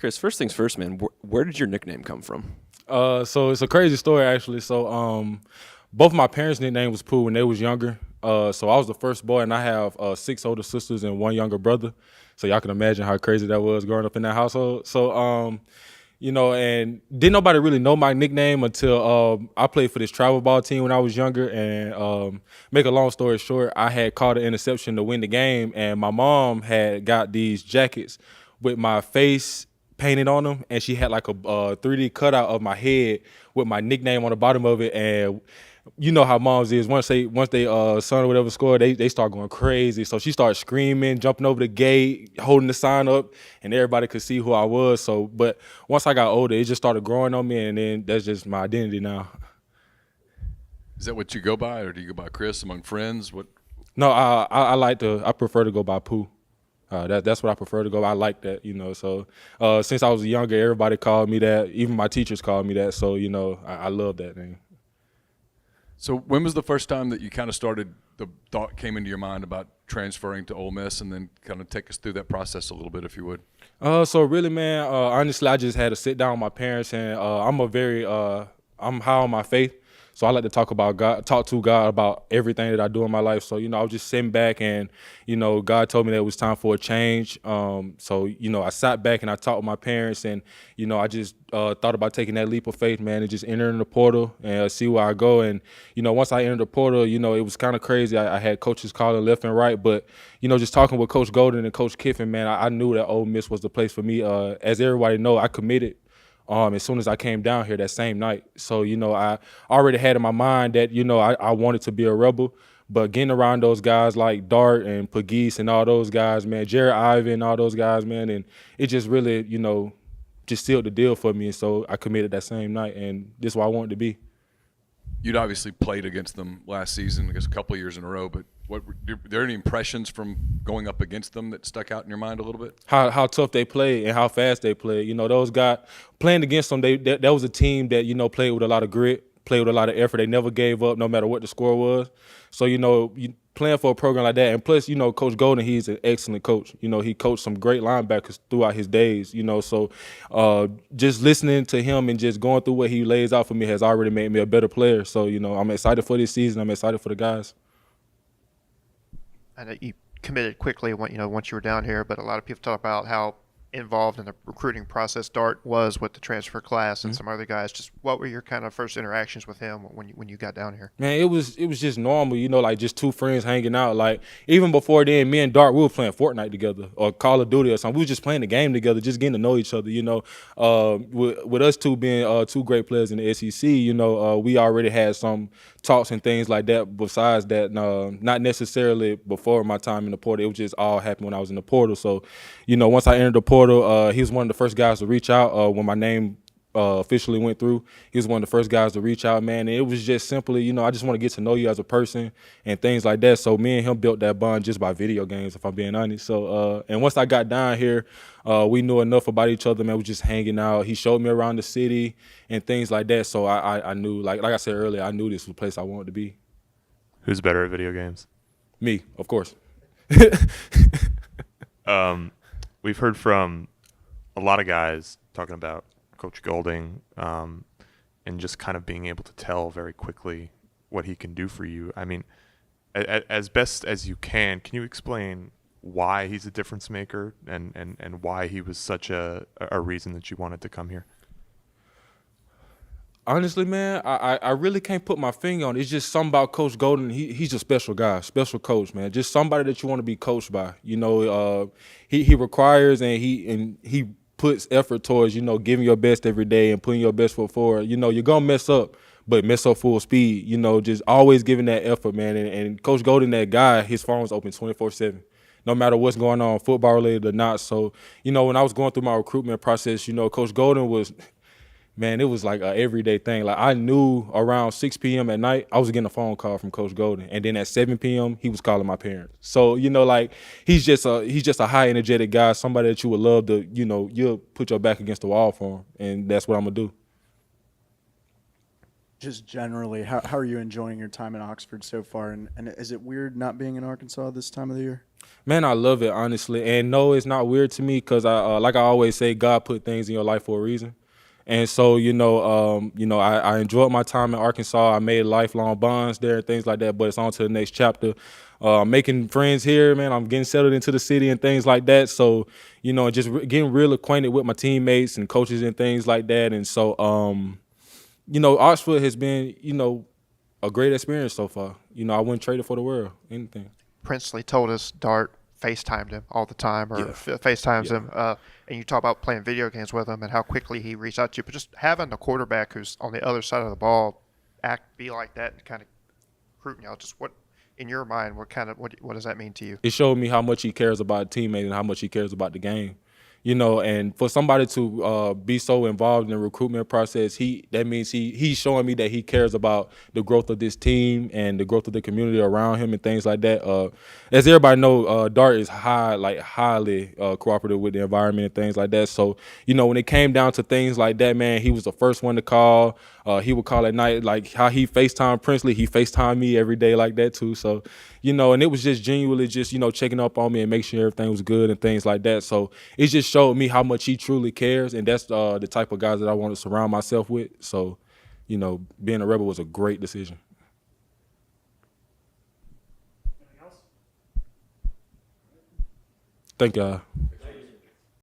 Chris, first things first, man. Where did your nickname come from? So it's a crazy story actually. So both my parents' nickname was Pooh when they was younger. So I was the first boy, and I have 6 older sisters and 1 younger brother. So y'all can imagine how crazy that was growing up in that household. So and didn't nobody really know my nickname until I played for this travel ball team when I was younger. And make a long story short, I had caught an interception to win the game, and my mom had got these jackets with my face painted on them, and she had like a 3D cutout of my head with my nickname on the bottom of it. And you know how moms is, once they son or whatever score, they start going crazy. So she started screaming, jumping over the gate, holding the sign up, and everybody could see who I was. So, but once I got older, it just started growing on me, and then that's just my identity now. Is that what you go by, or do you go by Chris among friends? What? No, I prefer to go by Pooh. That's what I prefer to go. I like that, So since I was younger, everybody called me that. Even my teachers called me that. So I love that name. So when was the first time that you kind of started, the thought came into your mind about transferring to Ole Miss, and then kind of take us through that process a little bit, if you would? So really, man, honestly, I just had to sit down with my parents, and I'm high on my faith. So I like to talk to God about everything that I do in my life. So, I was just sitting back, and, God told me that it was time for a change. So, I sat back and I talked with my parents, and, I just thought about taking that leap of faith, man, and just entering the portal and see where I go. And, once I entered the portal, it was kind of crazy. I had coaches calling left and right, but, just talking with Coach Golden and Coach Kiffin, man, I knew that Ole Miss was the place for me. As everybody know, I committed as soon as I came down here that same night. So, I already had in my mind that, I wanted to be a Rebel. But getting around those guys like Dart and Pagese and all those guys, man, Jared Ivan, all those guys, man, and it just really, just sealed the deal for me. And so I committed that same night, and this is where I wanted to be. You'd obviously played against them last season, I guess a couple of years in a row, but were there any impressions from going up against them that stuck out in your mind a little bit? How tough they played and how fast they played. Those guys, playing against them, that was a team that, played with a lot of grit, played with a lot of effort. They never gave up no matter what the score was. So, you playing for a program like that. And plus, Coach Golden, he's an excellent coach. He coached some great linebackers throughout his days, So just listening to him and just going through what he lays out for me has already made me a better player. So, I'm excited for this season. I'm excited for the guys. I know you committed quickly when, once you were down here, but a lot of people talk about how involved in the recruiting process Dart was with the transfer class and some other guys. Just what were your kind of first interactions with him when you got down here? Man, it was just normal, like just two friends hanging out. Like even before then, me and Dart, we were playing Fortnite together or Call of Duty or something. We were just playing the game together, just getting to know each other. With us two being two great players in the SEC, we already had some talks and things like that. Besides that, not necessarily before my time in the portal. It was just all happened when I was in the portal. So, once I entered the portal, he was one of the first guys to reach out when my name officially went through. He was one of the first guys to reach out, man. And it was just simply, I just want to get to know you as a person and things like that. So me and him built that bond just by video games, if I'm being honest. So, and once I got down here, we knew enough about each other, man. We just hanging out. He showed me around the city and things like that. So I knew, like I said earlier, I knew this was the place I wanted to be. Who's better at video games? Me, of course. We've heard from a lot of guys talking about Coach Golding and just kind of being able to tell very quickly what he can do for you. I mean, as best as you can you explain why he's a difference maker and why he was such a reason that you wanted to come here? Honestly, man, I really can't put my finger on it. It's just something about Coach Golden. He's a special guy, special coach, man. Just somebody that you want to be coached by. He requires and he puts effort towards, giving your best every day and putting your best foot forward. You're gonna mess up, but mess up full speed. Just always giving that effort, man. And Coach Golden, that guy, his phone's open 24/7. No matter what's going on, football related or not. So, when I was going through my recruitment process, Coach Golden was. Man, it was like an everyday thing. Like I knew around 6 p.m. at night, I was getting a phone call from Coach Golden, and then at 7 p.m. he was calling my parents. So he's just a high energetic guy, somebody that you would love to, you'll put your back against the wall for him, and that's what I'm gonna do. Just generally, how are you enjoying your time in Oxford so far? And is it weird not being in Arkansas this time of the year? Man, I love it, honestly. And no, it's not weird to me because like I always say, God put things in your life for a reason. And so, I enjoyed my time in Arkansas. I made lifelong bonds there and things like that, but it's on to the next chapter. Making friends here, man. I'm getting settled into the city and things like that. So, just getting real acquainted with my teammates and coaches and things like that. And so, Oxford has been, a great experience so far. I wouldn't trade it for the world, anything. Princely told us Dart FaceTimed him all the time, or Yeah. FaceTimes Yeah. him. And you talk about playing video games with him and how quickly he reached out to you. But just having a quarterback who's on the other side of the ball be like that and kind of recruiting y'all, just what, in your mind, what does that mean to you? It showed me how much he cares about teammates and how much he cares about the game. And for somebody to be so involved in the recruitment process, that means he's showing me that he cares about the growth of this team and the growth of the community around him and things like that. As everybody know, Dart is highly cooperative with the environment and things like that. So, when it came down to things like that, man, he was the first one to call. He would call at night, like how he FaceTime Princely, he FaceTime me every day like that too. So, and it was just genuinely just, checking up on me and make sure everything was good and things like that. So it just showed me how much he truly cares. And that's the type of guys that I want to surround myself with. So, being a Rebel was a great decision. Thank y'all.